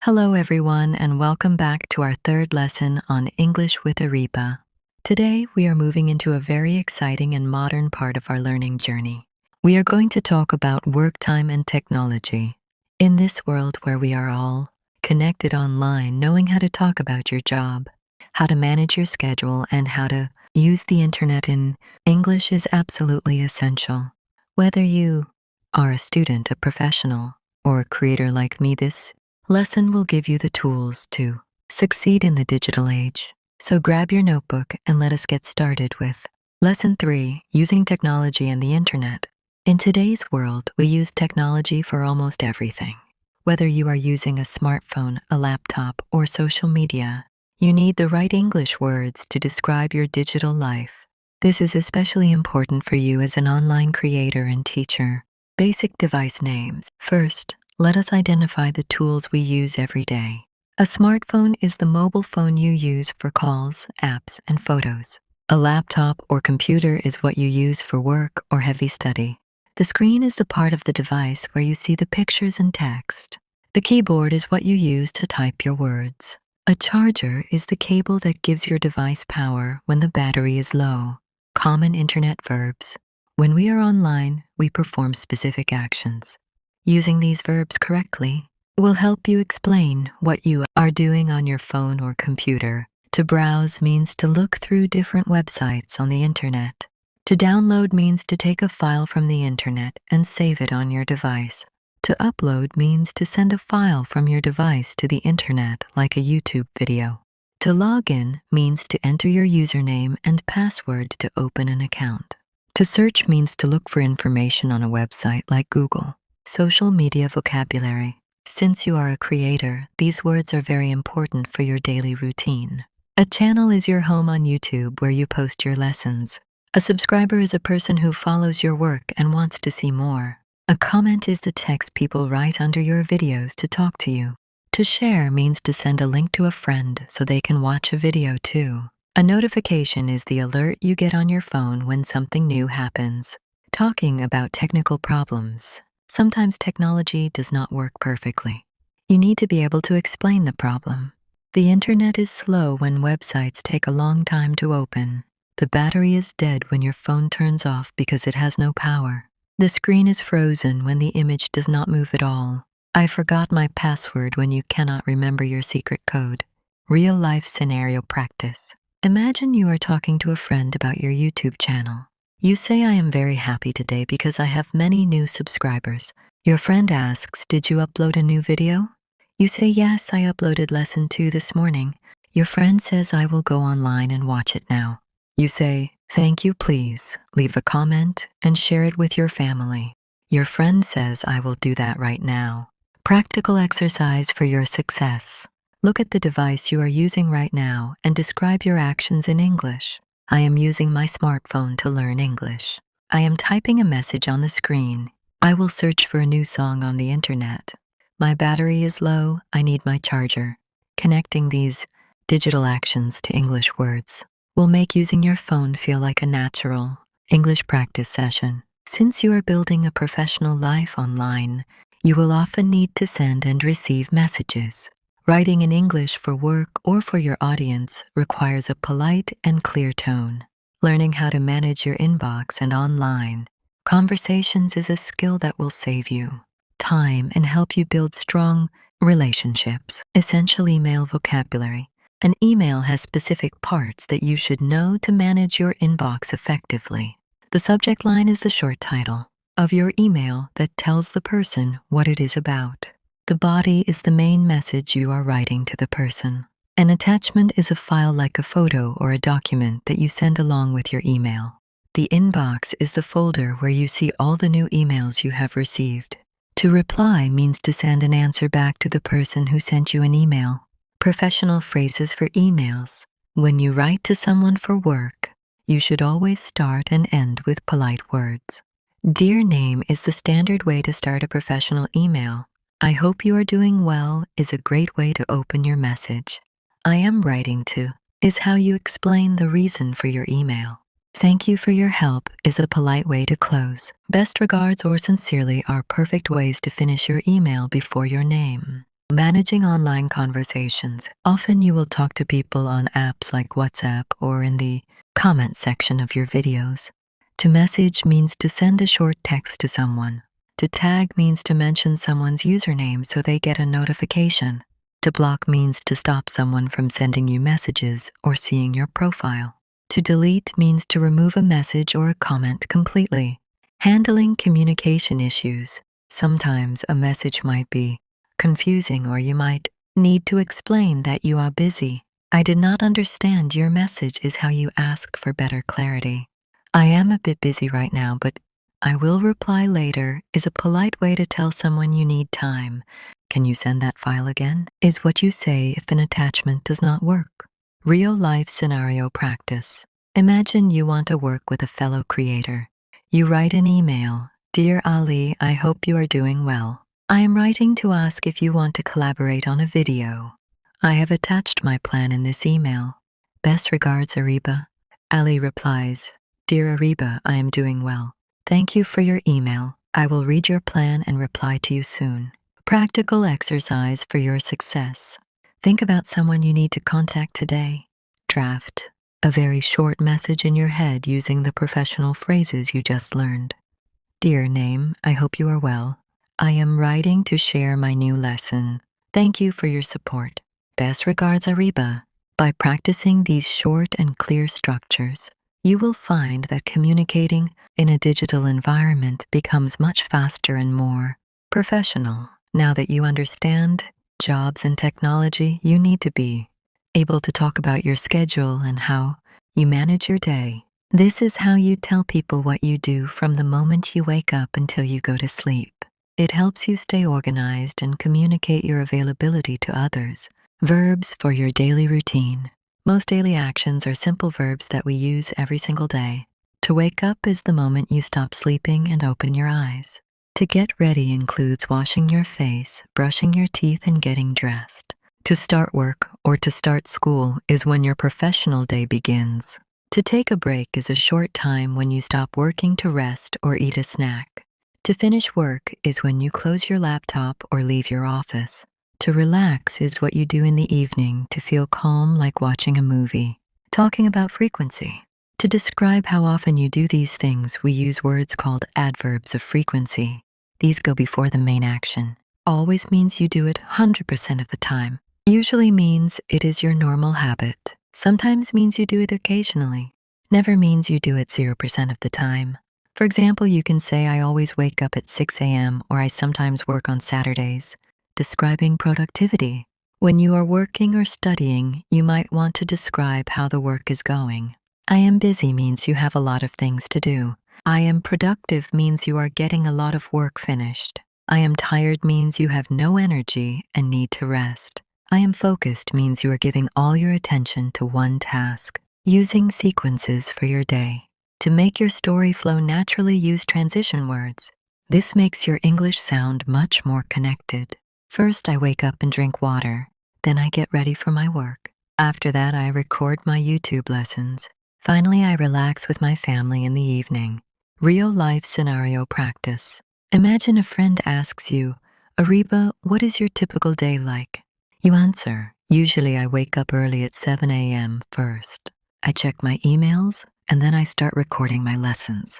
Hello, everyone, and welcome back to our third lesson on English with Areeba. Today, we are moving into a very exciting and modern part of our learning journey. We are going to talk about work time and technology. In this world where we are all connected online, knowing how to talk about your job, how to manage your schedule, and how to use the internet in English is absolutely essential. Whether you are a student, a professional, or a creator like me, this lesson will give you the tools to succeed in the digital age. So grab your notebook and let us get started with Lesson 3, Using Technology and the Internet. In today's world, we use technology for almost everything. Whether you are using a smartphone, a laptop, or social media, you need the right English words to describe your digital life. This is especially important for you as an online creator and teacher. Basic device names. First, let us identify the tools we use every day. A smartphone is the mobile phone you use for calls, apps, and photos. A laptop or computer is what you use for work or heavy study. The screen is the part of the device where you see the pictures and text. The keyboard is what you use to type your words. A charger is the cable that gives your device power when the battery is low. Common internet verbs. When we are online, we perform specific actions. Using these verbs correctly will help you explain what you are doing on your phone or computer. To browse means to look through different websites on the internet. To download means to take a file from the internet and save it on your device. To upload means to send a file from your device to the internet, like a YouTube video. To log in means to enter your username and password to open an account. To search means to look for information on a website like Google. Social media vocabulary. Since you are a creator, these words are very important for your daily routine. A channel is your home on YouTube where you post your lessons. A subscriber is a person who follows your work and wants to see more. A comment is the text people write under your videos to talk to you. To share means to send a link to a friend so they can watch a video too. A notification is the alert you get on your phone when something new happens. Talking about technical problems. Sometimes technology does not work perfectly. You need to be able to explain the problem. The internet is slow when websites take a long time to open. The battery is dead when your phone turns off because it has no power. The screen is frozen when the image does not move at all. I forgot my password when you cannot remember your secret code. Real-life scenario practice. Imagine you are talking to a friend about your YouTube channel. You say, "I am very happy today because I have many new subscribers." Your friend asks, "Did you upload a new video?" You say, "Yes, I uploaded lesson 2 this morning." Your friend says, "I will go online and watch it now." You say, "Thank you, please. Leave a comment and share it with your family." Your friend says, "I will do that right now." Practical exercise for your success. Look at the device you are using right now and describe your actions in English. I am using my smartphone to learn English. I am typing a message on the screen. I will search for a new song on the internet. My battery is low. I need my charger. Connecting these digital actions to English words will make using your phone feel like a natural English practice session. Since you are building a professional life online, you will often need to send and receive messages. Writing in English for work or for your audience requires a polite and clear tone. Learning how to manage your inbox and online conversations is a skill that will save you time and help you build strong relationships. Essential email vocabulary. An email has specific parts that you should know to manage your inbox effectively. The subject line is the short title of your email that tells the person what it is about. The body is the main message you are writing to the person. An attachment is a file like a photo or a document that you send along with your email. The inbox is the folder where you see all the new emails you have received. To reply means to send an answer back to the person who sent you an email. Professional phrases for emails. When you write to someone for work, you should always start and end with polite words. Dear name is the standard way to start a professional email. I hope you are doing well is a great way to open your message. I am writing to is how you explain the reason for your email. Thank you for your help is a polite way to close. Best regards or sincerely are perfect ways to finish your email before your name. Managing online conversations. Often you will talk to people on apps like WhatsApp or in the comment section of your videos. To message means to send a short text to someone. To tag means to mention someone's username so they get a notification. To block means to stop someone from sending you messages or seeing your profile. To delete means to remove a message or a comment completely. Handling communication issues. Sometimes a message might be confusing or you might need to explain that you are busy. I did not understand your message is how you ask for better clarity. I am a bit busy right now, but I will reply later is a polite way to tell someone you need time. Can you send that file again? Is what you say if an attachment does not work. Real life scenario practice. Imagine you want to work with a fellow creator. You write an email. Dear Ali, I hope you are doing well. I am writing to ask if you want to collaborate on a video. I have attached my plan in this email. Best regards, Areeba. Ali replies, Dear Areeba, I am doing well. Thank you for your email. I will read your plan and reply to you soon. Practical exercise for your success. Think about someone you need to contact today. Draft a very short message in your head using the professional phrases you just learned. Dear name, I hope you are well. I am writing to share my new lesson. Thank you for your support. Best regards, Areeba. By practicing these short and clear structures, you will find that communicating in a digital environment becomes much faster and more professional. Now that you understand jobs and technology, you need to be able to talk about your schedule and how you manage your day. This is how you tell people what you do from the moment you wake up until you go to sleep. It helps you stay organized and communicate your availability to others. Verbs for your daily routine. Most daily actions are simple verbs that we use every single day. To wake up is the moment you stop sleeping and open your eyes. To get ready includes washing your face, brushing your teeth, and getting dressed. To start work or to start school is when your professional day begins. To take a break is a short time when you stop working to rest or eat a snack. To finish work is when you close your laptop or leave your office. To relax is what you do in the evening to feel calm, like watching a movie. Talking about frequency. To describe how often you do these things, we use words called adverbs of frequency. These go before the main action. Always means you do it 100% of the time. Usually means it is your normal habit. Sometimes means you do it occasionally. Never means you do it 0% of the time. For example, you can say, I always wake up at 6 a.m. or I sometimes work on Saturdays. Describing productivity. When you are working or studying, you might want to describe how the work is going. I am busy means you have a lot of things to do. I am productive means you are getting a lot of work finished. I am tired means you have no energy and need to rest. I am focused means you are giving all your attention to one task. Using sequences for your day. To make your story flow naturally, use transition words. This makes your English sound much more connected. First, I wake up and drink water. Then I get ready for my work. After that, I record my YouTube lessons. Finally, I relax with my family in the evening. Real-life scenario practice. Imagine a friend asks you, Areeba, what is your typical day like? You answer, usually I wake up early at 7 a.m. first. I check my emails, and then I start recording my lessons.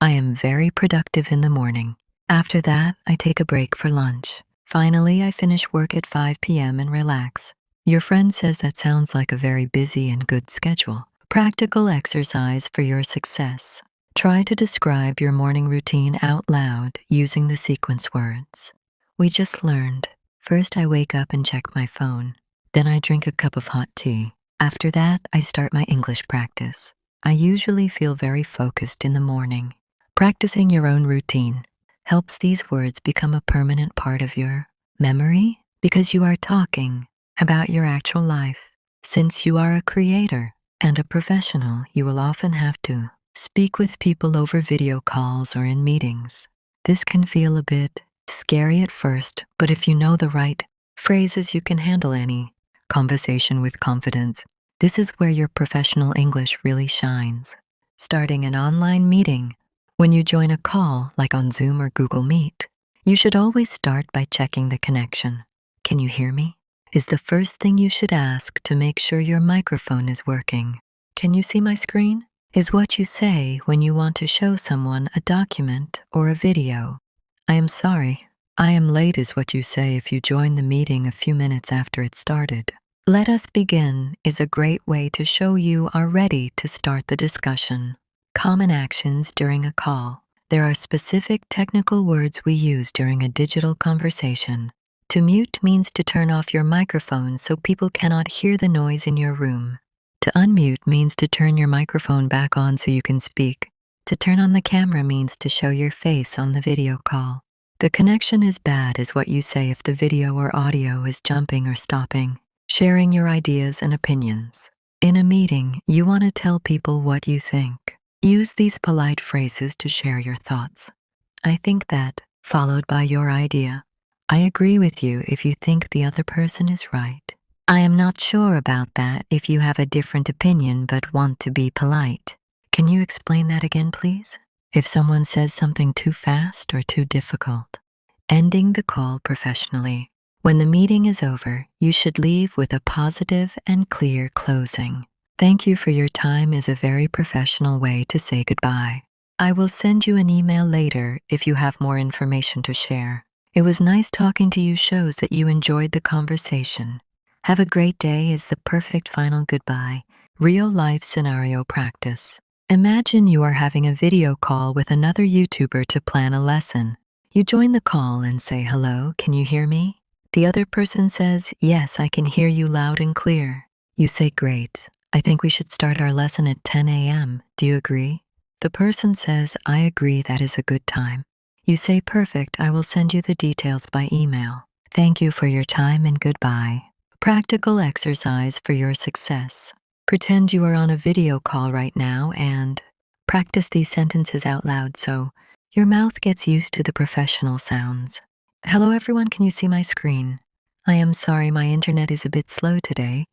I am very productive in the morning. After that, I take a break for lunch. Finally, I finish work at 5 p.m. and relax. Your friend says that sounds like a very busy and good schedule. Practical exercise for your success. Try to describe your morning routine out loud using the sequence words. We just learned. First, I wake up and check my phone. Then I drink a cup of hot tea. After that, I start my English practice. I usually feel very focused in the morning. Practicing your own routine helps these words become a permanent part of your memory because you are talking about your actual life. Since you are a creator and a professional, you will often have to speak with people over video calls or in meetings. This can feel a bit scary at first, but if you know the right phrases, you can handle any conversation with confidence. This is where your professional English really shines. Starting an online meeting. When you join a call, like on Zoom or Google Meet, you should always start by checking the connection. can you hear me? Is the first thing you should ask to make sure your microphone is working. Can you see my screen? Is what you say when you want to show someone a document or a video. I am sorry. I am late is what you say if you join the meeting a few minutes after it started. Let us begin is a great way to show you are ready to start the discussion. Common actions during a call. There are specific technical words we use during a digital conversation. To mute means to turn off your microphone so people cannot hear the noise in your room. To unmute means to turn your microphone back on so you can speak. To turn on the camera means to show your face on the video call. The connection is bad is what you say if the video or audio is jumping or stopping. Sharing your ideas and opinions. In a meeting, you want to tell people what you think. Use these polite phrases to share your thoughts. I think that, followed by your idea. I agree with you if you think the other person is right. I am not sure about that if you have a different opinion but want to be polite. Can you explain that again, please? If someone says something too fast or too difficult. Ending the call professionally. When the meeting is over, you should leave with a positive and clear closing. Thank you for your time is a very professional way to say goodbye. I will send you an email later if you have more information to share. It was nice talking to you shows that you enjoyed the conversation. Have a great day is the perfect final goodbye. Real life scenario practice. Imagine you are having a video call with another YouTuber to plan a lesson. You join the call and say, "Hello, can you hear me?" The other person says, "Yes, I can hear you loud and clear." You say, "Great. I think we should start our lesson at 10 a.m. Do you agree?" The person says, "I agree, that is a good time." You say, "Perfect, I will send you the details by email. Thank you for your time and goodbye." Practical exercise for your success. Pretend you are on a video call right now and practice these sentences out loud so your mouth gets used to the professional sounds. Hello everyone, can you see my screen? I am sorry my internet is a bit slow today.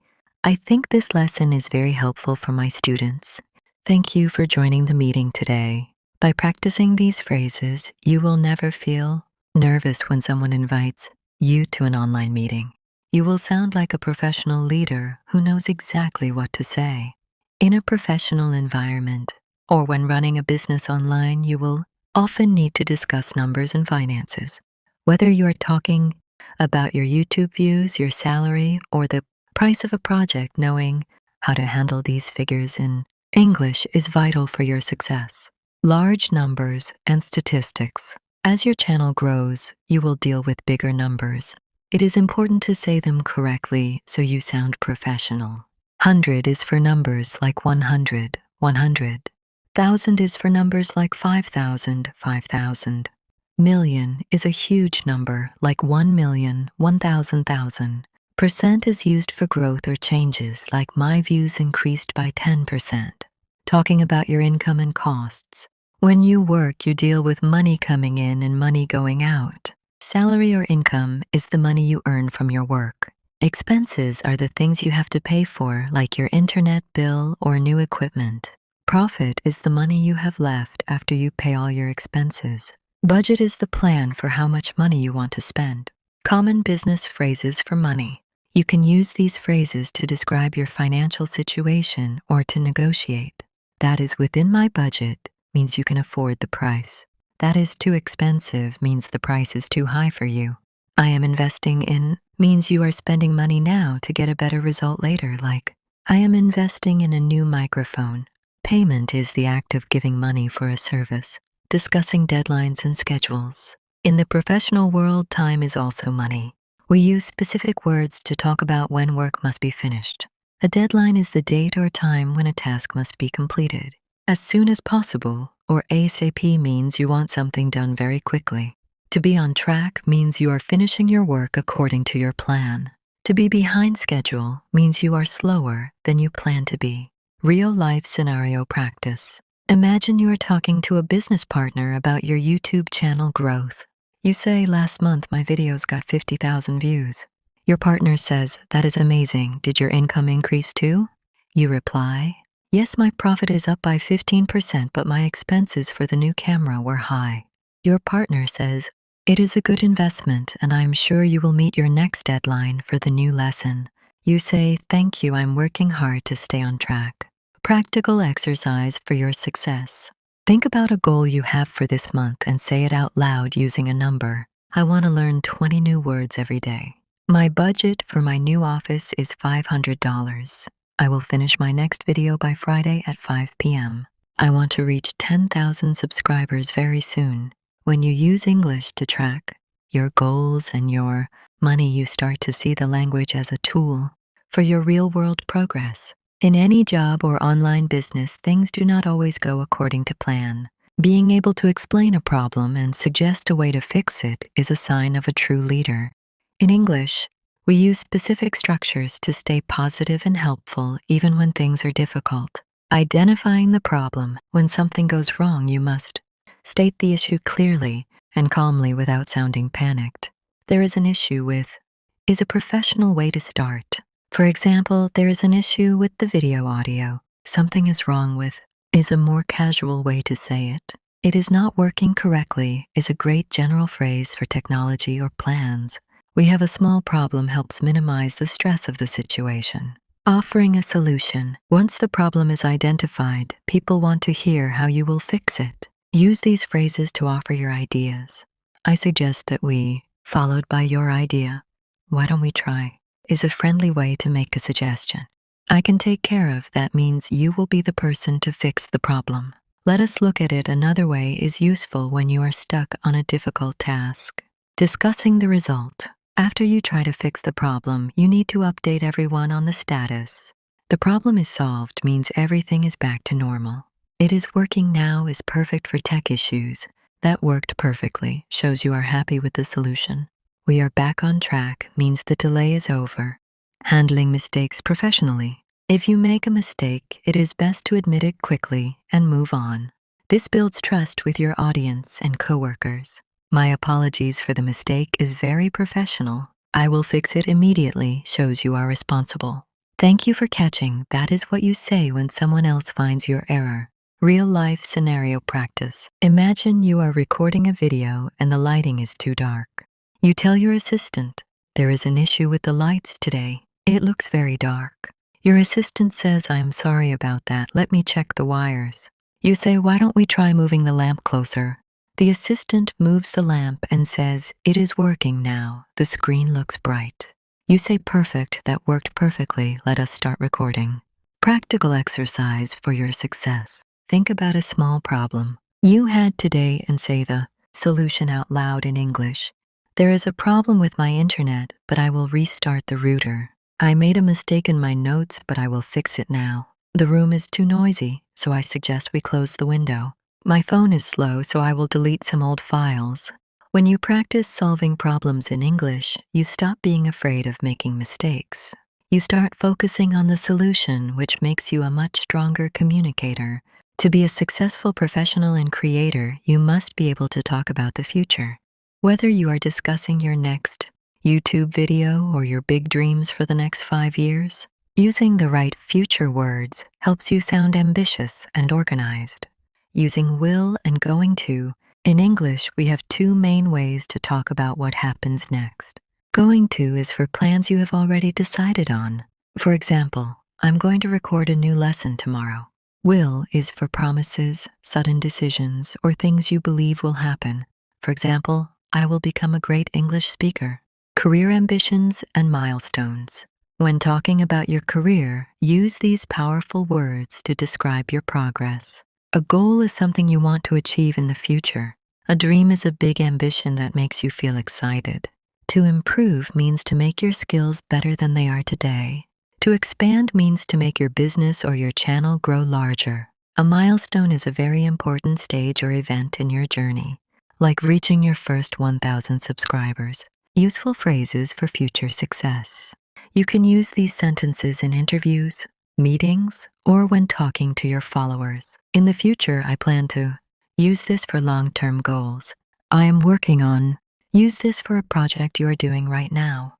I think this lesson is very helpful for my students. Thank you for joining the meeting today. By practicing these phrases, you will never feel nervous when someone invites you to an online meeting. You will sound like a professional leader who knows exactly what to say. In a professional environment, or when running a business online, you will often need to discuss numbers and finances. Whether you are talking about your YouTube views, your salary, or the price of a project, knowing how to handle these figures in English is vital for your success. Large numbers and statistics. As your channel grows, you will deal with bigger numbers. It is important to say them correctly so you sound professional. 100 is for numbers like 100, 100. 1,000 is for numbers like 5,000, 5,000. Million is a huge number like 1,000,000, 1,000,000. Percent is used for growth or changes like my views increased by 10%. Talking about your income and costs. When you work, you deal with money coming in and money going out. Salary or income is the money you earn from your work. Expenses are the things you have to pay for, like your internet bill or new equipment. Profit is the money you have left after you pay all your expenses. Budget is the plan for how much money you want to spend. Common business phrases for money. You can use these phrases to describe your financial situation or to negotiate. That is within my budget means you can afford the price. That is too expensive means the price is too high for you. I am investing in means you are spending money now to get a better result later, like I am investing in a new microphone. Payment is the act of giving money for a service. Discussing deadlines and schedules. In the professional world, time is also money. We use specific words to talk about when work must be finished. A deadline is the date or time when a task must be completed. As soon as possible, or ASAP means you want something done very quickly. To be on track means you are finishing your work according to your plan. To be behind schedule means you are slower than you plan to be. Real-life scenario practice. Imagine you are talking to a business partner about your YouTube channel growth. You say, "Last month my videos got 50,000 views." Your partner says, "That is amazing. Did your income increase too?" You reply, "Yes, my profit is up by 15%, but my expenses for the new camera were high." Your partner says, It is a good investment, and I am sure you will meet your next deadline for the new lesson. You say, "Thank you, I'm working hard to stay on track." Practical exercise for your success. Think about a goal you have for this month and say it out loud using a number. I want to learn 20 new words every day. My budget for my new office is $500. I will finish my next video by Friday at 5 p.m. I want to reach 10,000 subscribers very soon. When you use English to track your goals and your money, you start to see the language as a tool for your real-world progress. In any job or online business, things do not always go according to plan. Being able to explain a problem and suggest a way to fix it is a sign of a true leader. In English, we use specific structures to stay positive and helpful even when things are difficult. Identifying the problem. When something goes wrong, you must state the issue clearly and calmly without sounding panicked. There is an issue with is a professional way to start. For example, there is an issue with the video audio. Something is wrong with is a more casual way to say it. It is not working correctly is a great general phrase for technology or plans. We have a small problem helps minimize the stress of the situation. Offering a solution. Once the problem is identified, people want to hear how you will fix it. Use these phrases to offer your ideas. I suggest that we, followed by your idea, why don't we try, is a friendly way to make a suggestion. I can take care of that means you will be the person to fix the problem. Let us look at it another way is useful when you are stuck on a difficult task. Discussing the result. After you try to fix the problem, you need to update everyone on the status. The problem is solved means everything is back to normal. It is working now is perfect for tech issues. That worked perfectly shows you are happy with the solution. We are back on track means the delay is over. Handling mistakes professionally. If you make a mistake, it is best to admit it quickly and move on. This builds trust with your audience and coworkers. My apologies for the mistake is very professional. I will fix it immediately shows you are responsible. Thank you for catching. That is what you say when someone else finds your error. Real-life scenario practice. Imagine you are recording a video and the lighting is too dark. You tell your assistant, "There is an issue with the lights today. It looks very dark." Your assistant says, "I am sorry about that. Let me check the wires." You say, "Why don't we try moving the lamp closer?" The assistant moves the lamp and says, "It is working now. The screen looks bright." You say, "Perfect, that worked perfectly. Let us start recording." Practical exercise for your success. Think about a small problem you had today and say the solution out loud in English. There is a problem with my internet, but I will restart the router. I made a mistake in my notes, but I will fix it now. The room is too noisy, so I suggest we close the window. My phone is slow, so I will delete some old files. When you practice solving problems in English, you stop being afraid of making mistakes. You start focusing on the solution, which makes you a much stronger communicator. To be a successful professional and creator, you must be able to talk about the future. Whether you are discussing your next YouTube video or your big dreams for the next 5 years, using the right future words helps you sound ambitious and organized. Using will and going to. In English, we have 2 main ways to talk about what happens next. Going to is for plans you have already decided on. For example, I'm going to record a new lesson tomorrow. Will is for promises, sudden decisions, or things you believe will happen. For example, I will become a great English speaker. Career ambitions and milestones. When talking about your career, use these powerful words to describe your progress. A goal is something you want to achieve in the future. A dream is a big ambition that makes you feel excited. To improve means to make your skills better than they are today. To expand means to make your business or your channel grow larger. A milestone is a very important stage or event in your journey, like reaching your first 1,000 subscribers. Useful phrases for future success. You can use these sentences in interviews, meetings, or when talking to your followers. In the future, I plan to use this for long-term goals. I am working on. Use this for a project you are doing right now.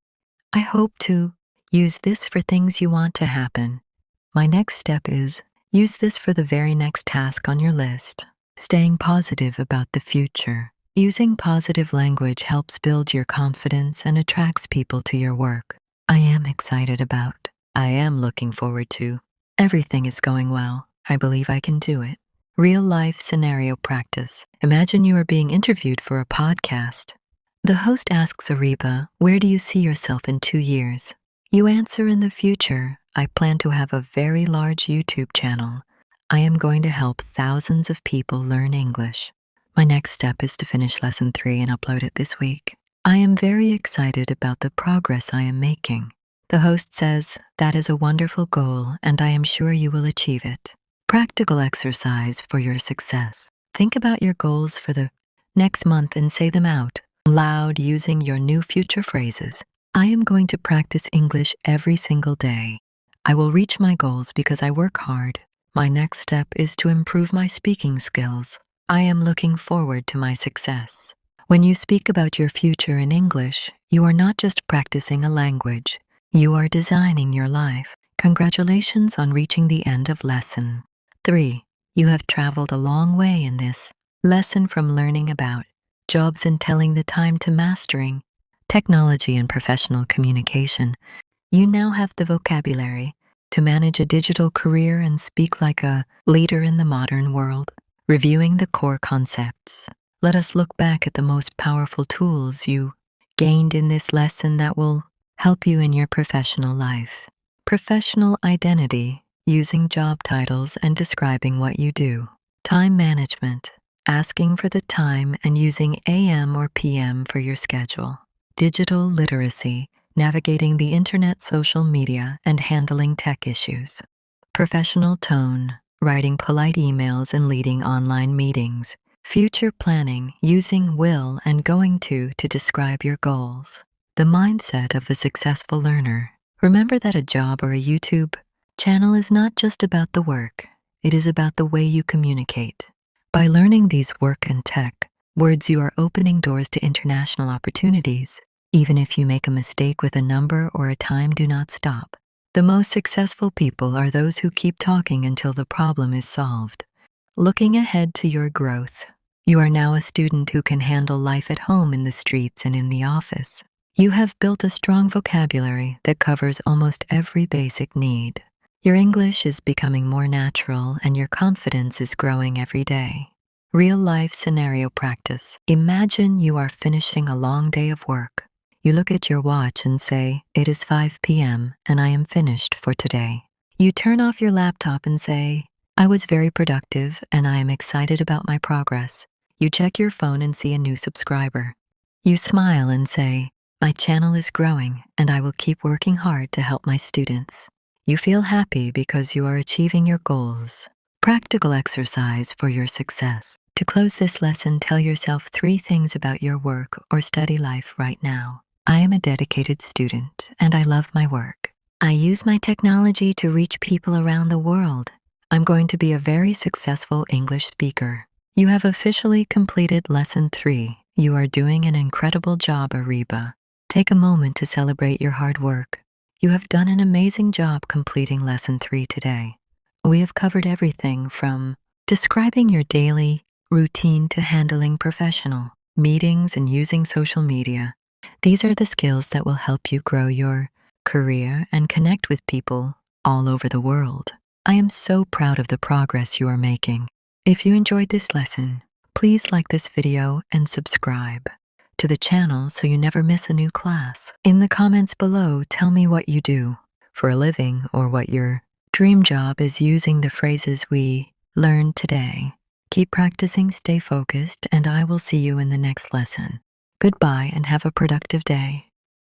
I hope to. Use this for things you want to happen. My next step is, use this for the very next task on your list. Staying positive about the future. Using positive language helps build your confidence and attracts people to your work. I am excited about. I am looking forward to. Everything is going well. I believe I can do it. Real life scenario practice. Imagine you are being interviewed for a podcast. The host asks Areeba, "Where do you see yourself in 2 years?" You answer, "In the future, I plan to have a very large YouTube channel. I am going to help thousands of people learn English. My next step is to finish lesson 3 and upload it this week. I am very excited about the progress I am making." The host says, "That is a wonderful goal, and I am sure you will achieve it." Practical exercise for your success. Think about your goals for the next month and say them out loud using your new future phrases. I am going to practice English every single day. I will reach my goals because I work hard. My next step is to improve my speaking skills. I am looking forward to my success. When you speak about your future in English, you are not just practicing a language. You are designing your life. Congratulations on reaching the end of lesson 3. You have traveled a long way in this lesson from learning about jobs and telling the time to mastering technology and professional communication. You now have the vocabulary to manage a digital career and speak like a leader in the modern world. Reviewing the core concepts. Let us look back at the most powerful tools you gained in this lesson that will help you in your professional life. Professional identity, using job titles and describing what you do. Time management, asking for the time and using AM or PM for your schedule. Digital literacy, navigating the internet, social media, and handling tech issues. Professional tone, writing polite emails and leading online meetings. Future planning, using will and going to describe your goals. The mindset of a successful learner. Remember that a job or a YouTube channel is not just about the work, it is about the way you communicate. By learning these work and tech words, you are opening doors to international opportunities. Even if you make a mistake with a number or a time, do not stop. The most successful people are those who keep talking until the problem is solved. Looking ahead to your growth. You are now a student who can handle life at home, in the streets, and in the office. You have built a strong vocabulary that covers almost every basic need. Your English is becoming more natural and your confidence is growing every day. Real-life scenario practice. Imagine you are finishing a long day of work. You look at your watch and say, "It is 5 p.m. and I am finished for today." You turn off your laptop and say, "I was very productive and I am excited about my progress." You check your phone and see a new subscriber. You smile and say, "My channel is growing and I will keep working hard to help my students." You feel happy because you are achieving your goals. Practical exercise for your success. To close this lesson, tell yourself 3 things about your work or study life right now. I am a dedicated student and I love my work. I use my technology to reach people around the world. I'm going to be a very successful English speaker. You have officially completed lesson 3. You are doing an incredible job, Areeba. Take a moment to celebrate your hard work. You have done an amazing job completing lesson 3 today. We have covered everything from describing your daily routine to handling professional meetings and using social media. These are the skills that will help you grow your career and connect with people all over the world. I am so proud of the progress you are making. If you enjoyed this lesson, please like this video and subscribe to the channel so you never miss a new class. In the comments below, tell me what you do for a living or what your dream job is using the phrases we learned today. Keep practicing, stay focused, and I will see you in the next lesson. Goodbye and have a productive day.